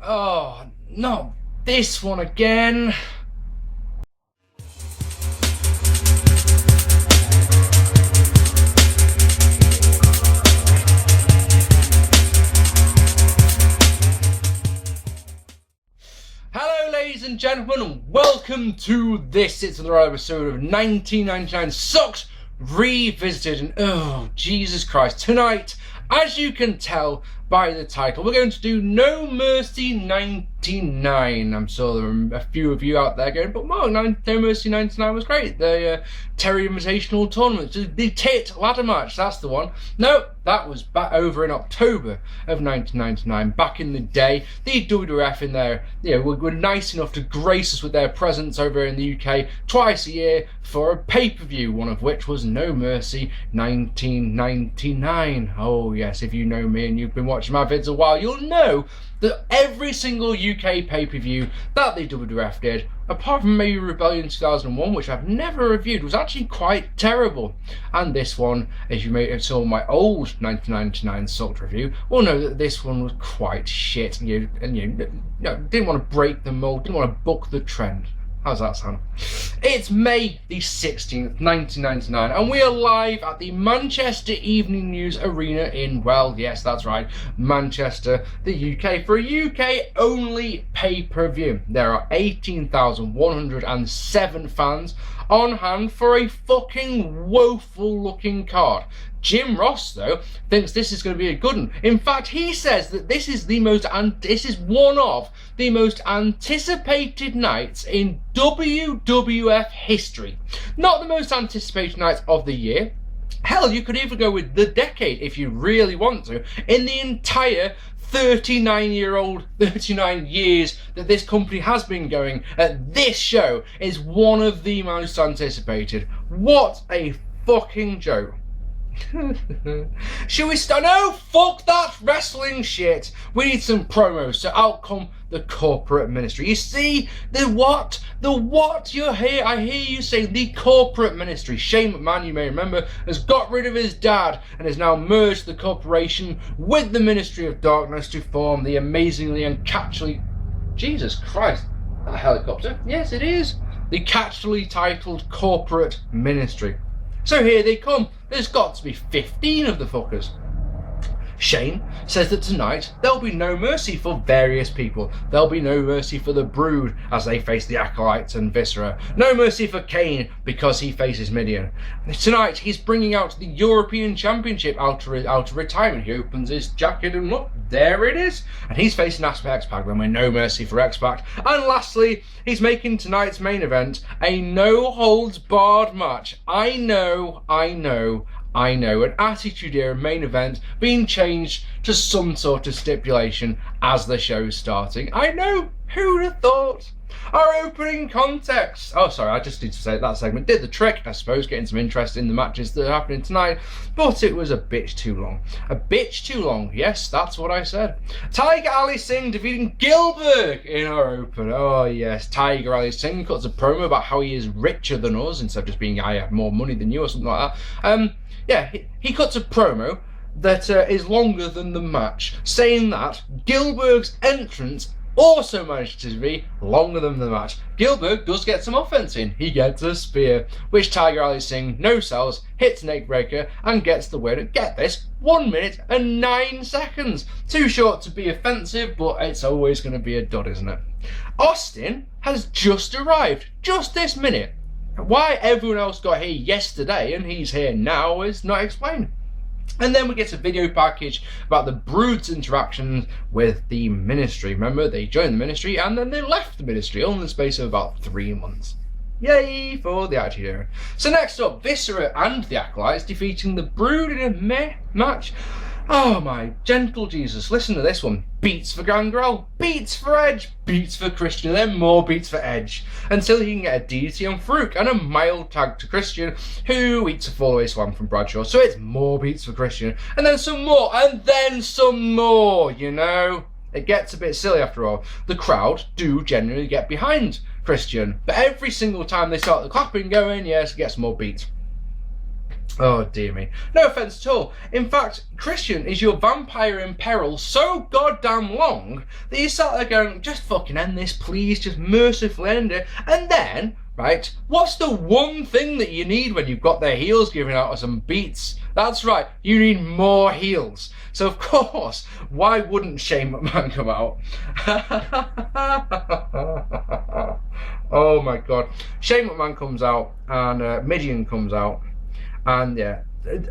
Oh, not this one again. Hello ladies and gentlemen, and welcome to this. It's another episode of 1999 Sucks Revisited. And oh, Jesus Christ, tonight, as you can tell by the title, we're going to do No Mercy 99. I'm sure there are a few of you out there going, but Mark, No Mercy 99 was great. The Terry Invitational Tournament, the Tit Ladder Match, that's the one. No, that was back over in October of 1999. Back in the day, the WWF in there, were nice enough to grace us with their presence over in the UK twice a year for a pay-per-view, one of which was No Mercy 1999. Oh yes, if you know me and you've been watching my vids a while, you'll know that every single UK pay-per-view that the WWF did, apart from maybe Rebellion 2001, which I've never reviewed, was actually quite terrible. And this one, as you may have saw my old 1999 Salt review, will know that this one was quite shit. Didn't want to break the mold, didn't want to buck the trend. How's that sound? It's May the 16th, 1999, and we are live at the Manchester Evening News Arena in, well, yes, that's right, Manchester, the UK, for a UK-only pay-per-view. There are 18,107 fans on hand for a fucking woeful-looking card. Jim Ross, though, thinks this is going to be a good one. In fact, he says that this is one of the most anticipated nights in WWF history. Not the most anticipated nights of the year. Hell, you could even go with the decade if you really want to. In the entire 39 years that this company has been going, this show is one of the most anticipated. What a fucking joke. Should we start? No, fuck that wrestling shit. We need some promos. So out come the corporate ministry. You see, the what you hear? I hear you saying the corporate ministry. Shane McMahon, you may remember, has got rid of his dad and has now merged the corporation with the Ministry of Darkness to form the amazingly and catchily, Jesus Christ, a helicopter? Yes, it is. The catchily titled corporate ministry. So here they come. There's got to be 15 of the fuckers. Shane says that tonight there'll be no mercy for various people. There'll be no mercy for the Brood as they face the Acolytes and Viscera. No mercy for Kane because he faces Mideon. Tonight he's bringing out the European Championship out of retirement. He opens his jacket and look, there it is. And he's facing X-Pac. Then we're no mercy for X-Pac. And lastly, he's making tonight's main event a no-holds-barred match. I know. An Attitude Era main event being changed to some sort of stipulation as the show's starting. I know, who'd have thought? Our opening context. Oh, sorry, I just need to say that segment did the trick, I suppose, getting some interest in the matches that are happening tonight, but it was a bit too long. A bitch too long, yes, that's what I said. Tiger Ali Singh defeating Gilberg in our open. Oh, yes, Tiger Ali Singh cuts a promo about how he is richer than us instead of just being, I have more money than you or something like that. He cuts a promo that is longer than the match, saying that Gilberg's entrance also managed to be longer than the match. Gilberg does get some offense in. He gets a spear, which Tiger Ali Singh no-sells, hits an egg breaker, and gets the win. Get this, 1 minute and 9 seconds. Too short to be offensive, but it's always going to be a dud, isn't it? Austin has just arrived, just this minute. Why everyone else got here yesterday and he's here now is not explained. And then we get a video package about the Brood's interactions with the ministry. Remember, they joined the ministry and then they left the ministry, all in the space of about 3 months. Yay for the Attitude Era. So next up, Viscera and the Acolytes defeating the Brood in a meh match. Oh my gentle Jesus, listen to this one. Beats for Gangrel, beats for Edge, beats for Christian, then more beats for Edge. Until he can get a DDT on Farouk and a mild tag to Christian, who eats a fallaway slam from Bradshaw. So it's more beats for Christian, and then some more, and then some more, you know. It gets a bit silly after all. The crowd do generally get behind Christian, but every single time they start the clapping going, yes, it gets more beats. Oh dear me. No offence at all. In fact, Christian is your vampire in peril so goddamn long that you sat there going, just fucking end this, please, just mercifully end it. And then, right, what's the one thing that you need when you've got their heels giving out some beats? That's right, you need more heels. So of course, why wouldn't Shane McMahon come out? Oh my god. Shane McMahon comes out and Mideon comes out. And yeah,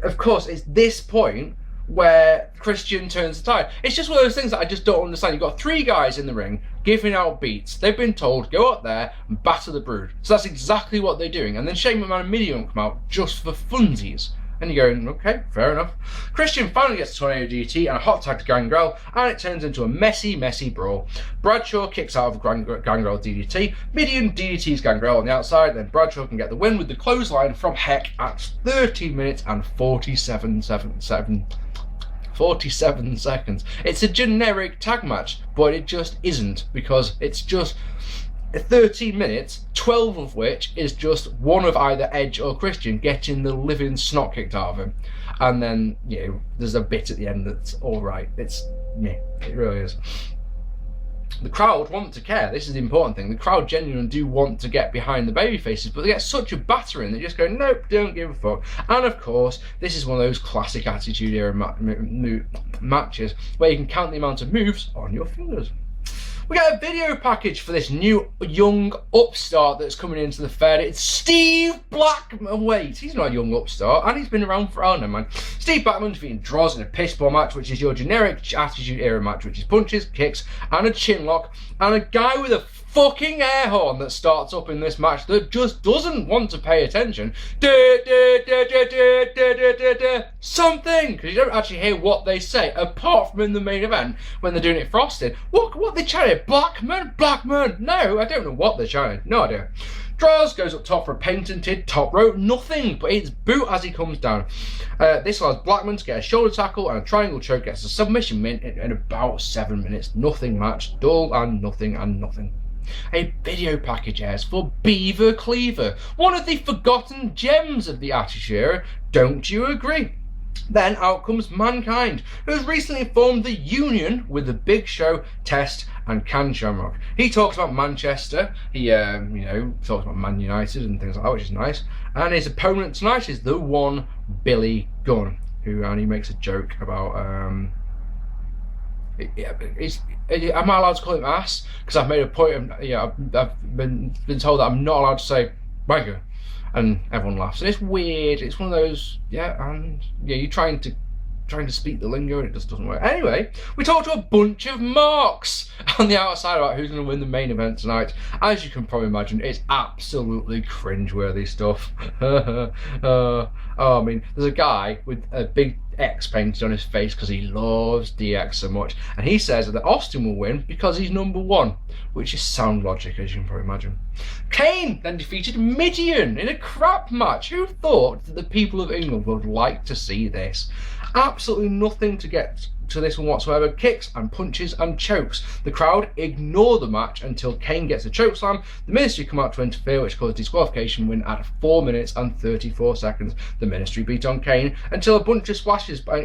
of course, it's this point where Christian turns the tide. It's just one of those things that I just don't understand. You've got 3 guys in the ring giving out beats. They've been told, go up there and batter the Brood. So that's exactly what they're doing. And then Shane McMahon and Mideon come out just for funsies. And you're going, okay, fair enough. Christian finally gets a tornado DDT and a hot tag to Gangrel, and it turns into a messy, messy brawl. Bradshaw kicks out of Gangrel DDT. Mideon DDTs Gangrel on the outside, then Bradshaw can get the win with the clothesline from Heck at 13 minutes and 47 seconds. It's a generic tag match, but it just isn't, because it's just 13 minutes, 12 of which is just one of either Edge or Christian getting the living snot kicked out of him. And then, you know, there's a bit at the end that's alright. It really is. The crowd want to care. This is the important thing. The crowd genuinely do want to get behind the baby faces, but they get such a battering, they just go, nope, don't give a fuck. And of course, this is one of those classic Attitude Era matches where you can count the amount of moves on your fingers. We got a video package for this new young upstart that's coming into the Fed. It's Steve Blackman. Wait, he's not a young upstart, and he's been around for, oh no man. Steve Blackman defeating Droz in a piss ball match, which is your generic Attitude Era match, which is punches, kicks, and a chin lock, and a guy with a fucking air horn that starts up in this match that just doesn't want to pay attention. Something, because you don't actually hear what they say, apart from in the main event when they're doing it frosted. What they chanting? Blackman? No, I don't know what they're chanting. No idea. Droz goes up top for a patented top rope, nothing but his boot as he comes down. This allows Blackman to get a shoulder tackle, and a triangle choke gets a submission min in about 7 minutes. Nothing match, dull and nothing and nothing. A video package airs for Beaver Cleaver, one of the forgotten gems of the Attitude Era, don't you agree? Then out comes Mankind, who has recently formed the union with the Big Show, Test and Can Shamrock. He talks about Manchester, he talks about Man United and things like that, which is nice. And his opponent tonight is the one Billy Gunn, and he makes a joke about am I allowed to call him ass? Because I've made a point of, I've been told that I'm not allowed to say wanker, and everyone laughs. And it's weird. It's one of those, you're trying to speak the lingo and it just doesn't work. Anyway, we talked to a bunch of marks on the outside about who's going to win the main event tonight. As you can probably imagine, it's absolutely cringeworthy stuff. I mean, there's a guy with a big X painted on his face because he loves DX so much, and he says that Austin will win because he's number 1, which is sound logic, as you can probably imagine. Kane then defeated Mideon in a crap match. Who thought that the people of England would like to see this? Absolutely nothing to get to this one whatsoever. Kicks and punches and chokes. The crowd ignore the match until Kane gets a chokeslam. The Ministry come out to interfere, which caused disqualification win at 4 minutes and 34 seconds. The Ministry beat on Kane until a bunch of splashes by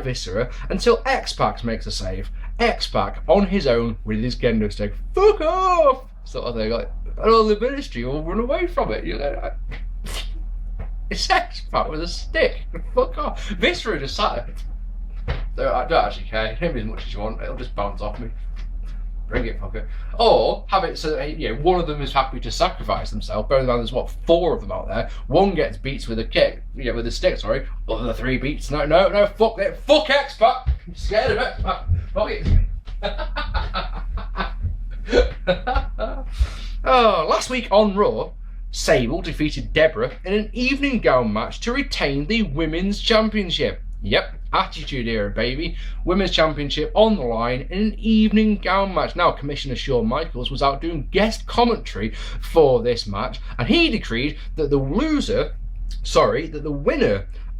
Viscera, until X-Pac makes a save. X-Pac on his own with his kendo stick. Fuck off! Sort of thing, like, and all the Ministry will run away from it. You know, it's X-Pac with a stick. Fuck off. Viscera just sat there. I don't actually care. Hit me as much as you want. It'll just bounce off me. Bring it, fucker. Or have it so that, one of them is happy to sacrifice themselves. Bear in mind, there's 4 of them out there. One gets beats with a kick, with a stick. Sorry. Other 3 beats. No. Fuck it. Fuck X-Pac. I'm scared of it. Fuck it. Last week on Raw, Sable defeated Deborah in an evening gown match to retain the Women's Championship. Yep, Attitude Era, baby. Women's Championship on the line in an evening gown match. Now, Commissioner Shawn Michaels was out doing guest commentary for this match, and he decreed that the winner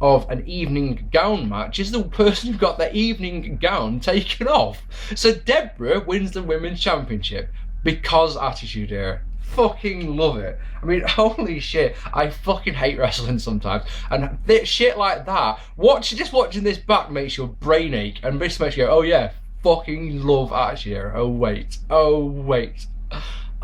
of an evening gown match is the person who got their evening gown taken off. So Deborah wins the Women's Championship because Attitude Era. fucking love it. I mean, holy shit, I fucking hate wrestling sometimes. And shit like that, just watching this back makes your brain ache, and this makes you go, oh yeah, fucking love Attitude Era. Oh wait.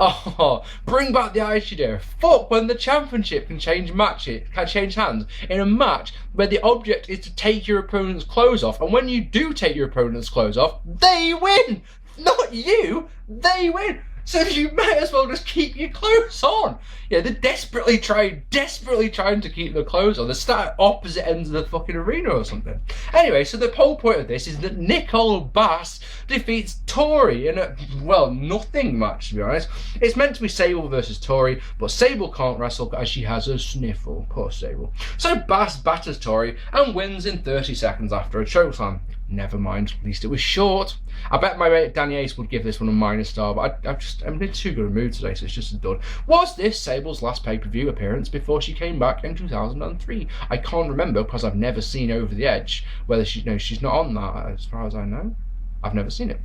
Oh, bring back the Attitude Era. Fuck when the championship can change hands in a match where the object is to take your opponent's clothes off, and when you do take your opponent's clothes off, they win! Not you, they win! So you may as well just keep your clothes on. Yeah, they're desperately trying to keep their clothes on. They're sat at opposite ends of the fucking arena or something. Anyway, so the whole point of this is that Nicole Bass defeats Tori in a, well, nothing match, to be honest. It's meant to be Sable versus Tori, but Sable can't wrestle as she has a sniffle. Poor Sable. So Bass batters Tori and wins in 30 seconds after a chokeslam. Never mind, at least it was short. I bet my mate Danny Ace would give this one a -star, but I'm in too good a mood today, so it's just a dud. Was this Sable's last pay-per-view appearance before she came back in 2003? I can't remember because I've never seen Over the Edge. Whether she's not on that, as far as I know. I've never seen it.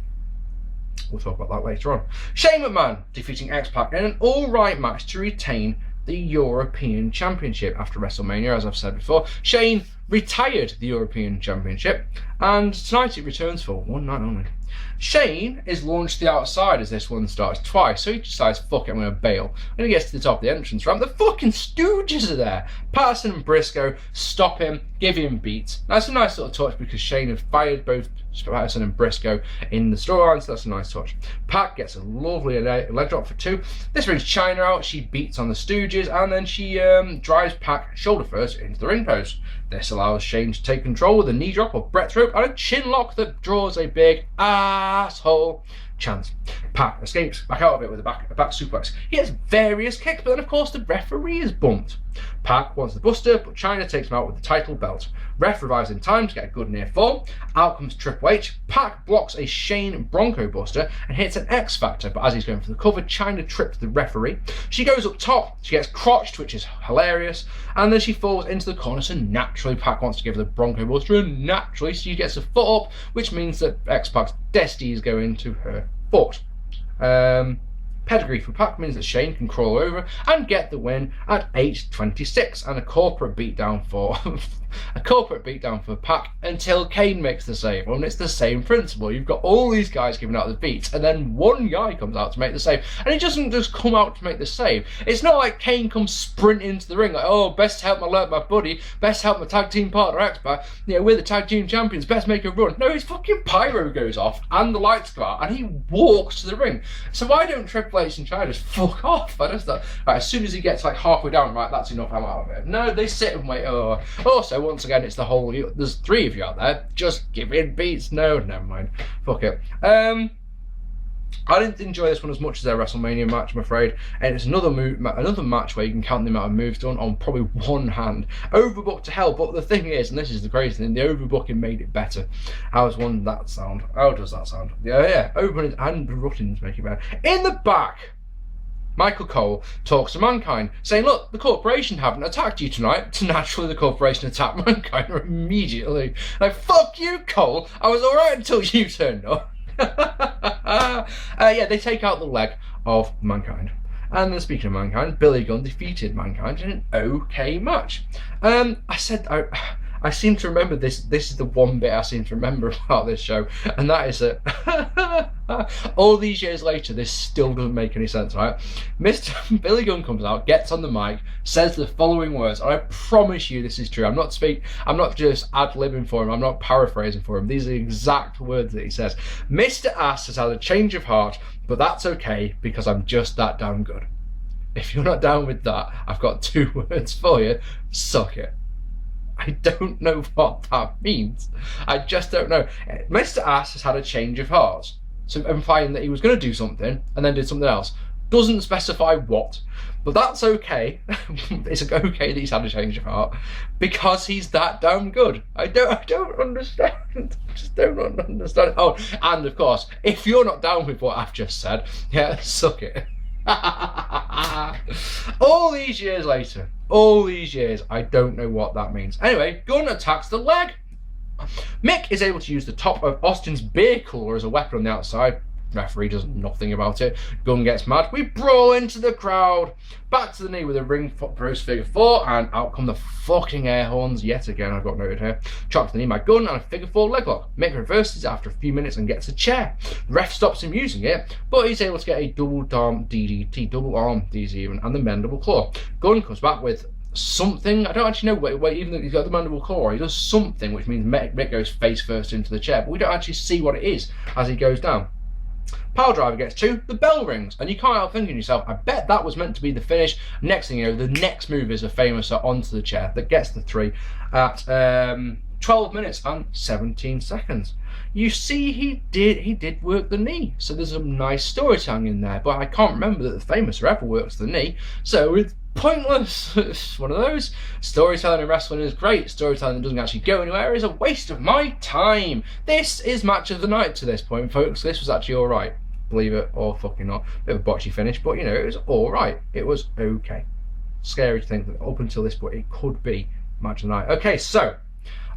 We'll talk about that later on. Shane McMahon defeating X-Pac in an all-right match to retain the European Championship after WrestleMania, as I've said before. Shane retired the European Championship, and tonight it returns for one night only. Shane is launched to the outside as this one starts twice, so he decides, fuck it, I'm going to bail. When he gets to the top of the entrance ramp, the fucking Stooges are there. Patterson and Briscoe stop him, give him beats. That's a nice little touch because Shane had fired both Patterson and Briscoe in the storyline, so that's a nice touch. Pac gets a lovely leg drop for 2. This brings Chyna out, she beats on the Stooges, and then she drives Pac shoulder first into the ring post. This allows Shane to take control with a knee drop of Brett's rope and a chin lock that draws a big asshole chance. Pac escapes back out of it with a back suplex. He has various kicks, but then of course the referee is bumped. Pac wants the Buster, but Chyna takes him out with the title belt. Ref revives in time to get a good near fall. Out comes Triple H. Pac blocks a Shane Bronco Buster and hits an X Factor, but as he's going for the cover, Chyna trips the referee. She goes up top, she gets crotched, which is hilarious, and then she falls into the corner, so naturally Pac wants to give her the Bronco Buster, and naturally she gets a foot up, which means that X-Pac's destiny is going to her foot. Pedigree for Pac means that Shane can crawl over and get the win at 8:26, and a corporate beatdown for Pac until Kane makes the save. Well, and it's the same principle. You've got all these guys giving out the beats, and then one guy comes out to make the save, and he doesn't just come out to make the save. It's not like Kane comes sprinting into the ring like, oh, best help my buddy, best help my tag team partner X-Pac. You know, we're the tag team champions. Best make a run. No, his fucking pyro goes off and the lights go out, and he walks to the ring. So why don't Triple H and Chyna just fuck off? I just thought, right, as soon as he gets like halfway down, right, that's enough, I'm out of it. No, they sit and wait. Oh, also, once again, it's the whole, there's 3 of you out there, just giving beats. No, never mind. Fuck it. I didn't enjoy this one as much as their WrestleMania match, I'm afraid. And it's another match where you can count the amount of moves done on probably one hand. Overbooked to hell, but the thing is, and this is the crazy thing, the overbooking made it better. How does that sound? How does that sound? Yeah, opening and ruttings make it better. In the back, Michael Cole talks to Mankind, saying, look, the corporation haven't attacked you tonight. So naturally the corporation attacked Mankind immediately. Like, fuck you, Cole. I was alright until you turned up. Yeah, they take out the leg of Mankind. And then speaking of Mankind, Billy Gunn defeated Mankind in an okay match. I seem to remember this. This is the one bit I seem to remember about this show, and that is that all these years later, this still doesn't make any sense, right? Mr. Billy Gunn comes out, gets on the mic, says the following words, and I promise you this is true. I'm not just ad-libbing for him, I'm not paraphrasing for him. These are the exact words that he says. Mr. Ass has had a change of heart, but that's okay because I'm just that damn good. If you're not down with that, I've got 2 words for you. Suck it. I don't know what that means. I just don't know. Mr. Ass has had a change of heart. So implying that he was going to do something and then did something else. Doesn't specify what. But that's okay. It's okay that he's had a change of heart because he's that damn good. I don't understand. I just don't understand. Oh, and of course, if you're not down with what I've just said, yeah, suck it. All these years later, I don't know what that means. Anyway, Gunn attacks the leg. Mick is able to use the top of Austin's beer cooler as a weapon on the outside. Referee does nothing about it. Gunn gets mad. We brawl into the crowd. Back to the knee with a ring post figure 4, and out come the fucking air horns yet again. I've got noted here. Chop to the knee by Gunn and a figure 4 leg lock. Mick reverses after a few minutes and gets a chair. The ref stops him using it, but he's able to get a double arm DDT, double arm DZ even, and the mandible claw. Gunn comes back with something, I don't actually know where even though he's got the mandible claw, he does something which means Mick goes face first into the chair, but we don't actually see what it is as he goes down. Power driver gets 2, the bell rings, and you can't help thinking to yourself, I bet that was meant to be the finish. Next thing you know, the next move is a famouser onto the chair that gets the 3 at 12 minutes and 17 seconds. You see, he did work the knee, so there's some nice storytelling in there, but I can't remember that the famouser ever works the knee, so it's pointless. It's one of those. Storytelling in wrestling is great. Storytelling that doesn't actually go anywhere is a waste of my time. This is match of the night to this point, folks. This was actually alright. Believe it or fucking not. Bit of a botchy finish, but you know, it was alright. It was okay. Scary to think that up until this point it could be match of the night. Okay, so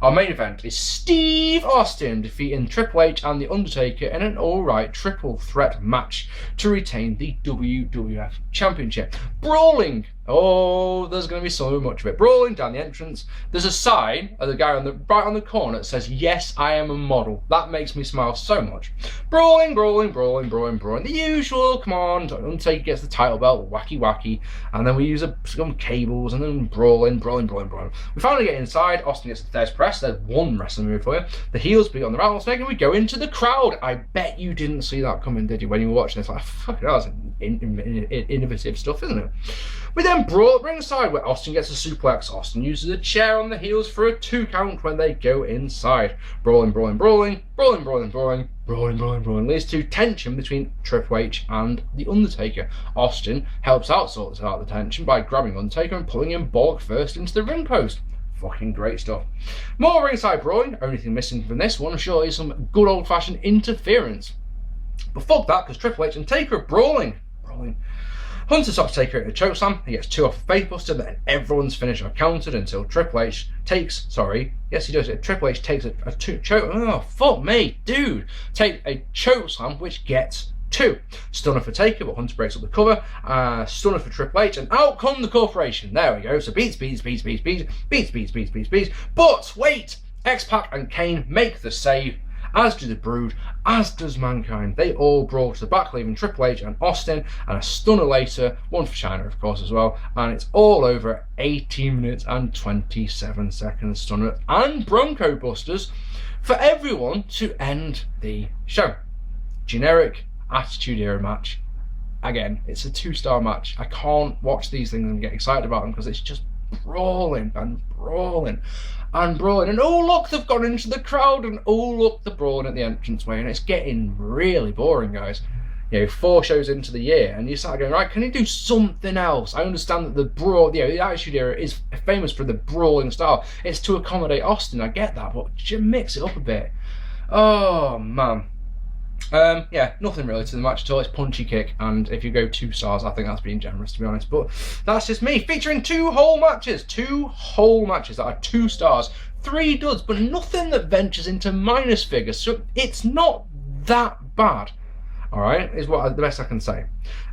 our main event is Steve Austin defeating Triple H and The Undertaker in an alright triple threat match to retain the WWF Championship. Brawling. Oh, there's going to be so much of it. Brawling down the entrance. There's a sign of the guy right on the corner that says, "Yes, I am a model." That makes me smile so much. Brawling, brawling, brawling, brawling, brawling. The usual. Come on. Undertaker gets the title belt. Wacky, wacky. And then we use some cables and then brawling, brawling, brawling, brawling. We finally get inside. Austin gets the Thesz press. There's one wrestling move for you. The heels beat on the rattlesnake and we go into the crowd. I bet you didn't see that coming, did you, when you were watching this? Like, fuck, that was innovative stuff, isn't it? We then brawl at ringside where Austin gets a suplex. Austin uses a chair on the heels for a 2 count when they go inside. Brawling, brawling, brawling, brawling, brawling, brawling, brawling, brawling, brawling leads to tension between Triple H and The Undertaker. Austin helps sort out the tension by grabbing Undertaker and pulling him bulk first into the ring post. Fucking great stuff. More ringside brawling. Only thing missing from this one sure is some good old fashioned interference. But fuck that, because Triple H and Taker are brawling. Hunter stops Taker at a chokeslam. He gets 2 off a facebuster, then everyone's finished are countered until Triple H takes. Yes, he does it. Triple H takes a choke. Oh, fuck me, dude. Take a chokeslam, which gets 2. Stunner for Taker, but Hunter breaks up the cover. Stunner for Triple H, and out come the corporation. There we go. So beats. But wait, X-Pac and Kane make the save, as do the Brood, as does Mankind. They all brawl to the back, leaving Triple H and Austin, and a stunner later, one for China of course as well, and it's all over at 18 minutes and 27 seconds. Stunner and Bronco Busters for everyone to end the show. Generic Attitude Era match. Again, it's a 2-star match. I can't watch these things and get excited about them because it's just brawling and brawling and brawling, and oh look, they've gone into the crowd, and oh look, they're brawling at the entranceway, and it's getting really boring, guys. You know, 4 shows into the year, and you start going, right, can you do something else? I understand that the brawl, you know, the Attitude Era is famous for the brawling style. It's to accommodate Austin, I get that, but just mix it up a bit. Oh man. Yeah, nothing really to the match at all. It's punchy kick, and if you go 2 stars, I think that's being generous, to be honest. But that's just me, featuring 2 whole matches that are 2 stars, 3 duds, but nothing that ventures into minus figures. So it's not that bad. Alright, is what the best I can say.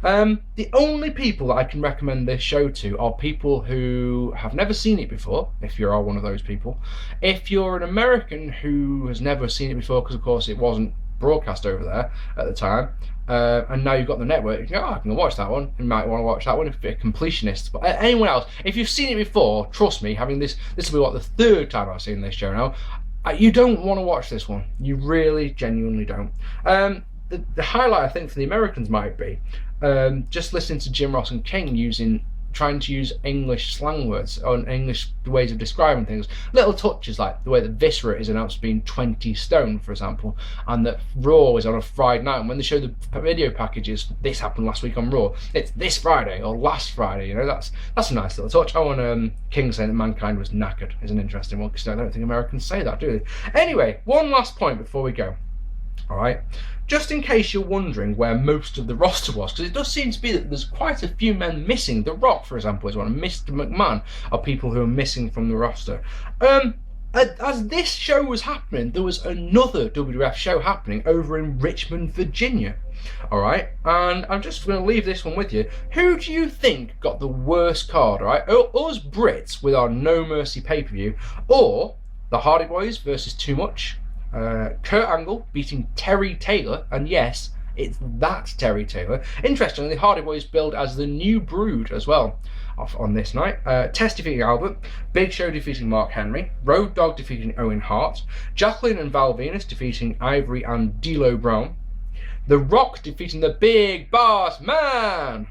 The only people that I can recommend this show to are people who have never seen it before, if you are one of those people. If you're an American who has never seen it before, because of course it wasn't broadcast over there at the time, and now you've got the network, you go, oh, I can watch that one. You might want to watch that one if you're a completionist. But anyone else, if you've seen it before, trust me, having this will be what, the 3rd time I've seen this show now, you don't want to watch this one. You really genuinely don't. The highlight I think for the Americans might be just listening to Jim Ross and King trying to use English slang words or English ways of describing things. Little touches like the way that Viscera is announced being 20 stone, for example, and that Raw is on a Friday night, and when they show the video packages, this happened last week on Raw, it's this Friday or last Friday, you know, that's a nice little touch. Oh, and King saying that Mankind was knackered is an interesting one, because I don't think Americans say that, do they? Anyway, one last point before we go. Alright, just in case you're wondering where most of the roster was, because it does seem to be that there's quite a few men missing. The Rock, for example, is one, and Mr. McMahon are people who are missing from the roster. As this show was happening, there was another WWF show happening over in Richmond, Virginia. Alright, and I'm just going to leave this one with you. Who do you think got the worst card, alright? Us Brits with our No Mercy pay-per-view, or the Hardy Boys versus Too Much, Kurt Angle beating Terry Taylor, and yes, it's that Terry Taylor. Interestingly, the Hardy Boys billed as the New Brood as well on this night. Test defeating Albert, Big Show defeating Mark Henry, Road Dogg defeating Owen Hart, Jacqueline and Val Venus defeating Ivory and D'Lo Brown, The Rock defeating the Big Boss Man,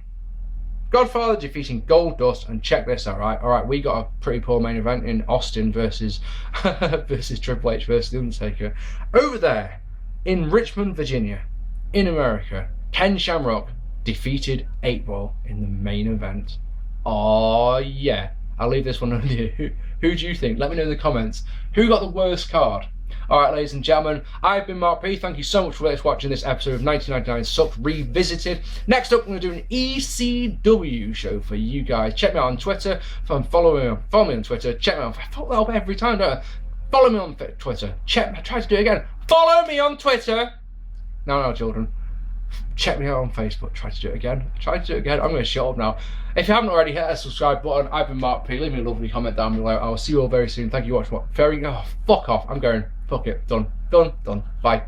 Godfather defeating Goldust, and check this out, alright, we got a pretty poor main event in Austin versus Triple H versus The Undertaker. Over there, in Richmond, Virginia, in America, Ken Shamrock defeated 8-Ball in the main event. Oh yeah, I'll leave this one on you. Who do you think? Let me know in the comments. Who got the worst card? Alright, ladies and gentlemen, I've been Mark P. Thank you so much for watching this episode of 1999 Sucked Revisited. Next up, I'm going to do an ECW show for you guys. Check me out on Twitter. Follow me on Twitter. Check me out. I fuck that up every time, don't I? Follow me on Twitter. Try to do it again. Follow me on Twitter. No, children. Check me out on Facebook. Try to do it again. I'm going to shut up now. If you haven't already, hit that subscribe button. I've been Mark P. Leave me a lovely comment down below. I will see you all very soon. Thank you for watching. Fuck off. I'm going. Fuck it. Done. Bye.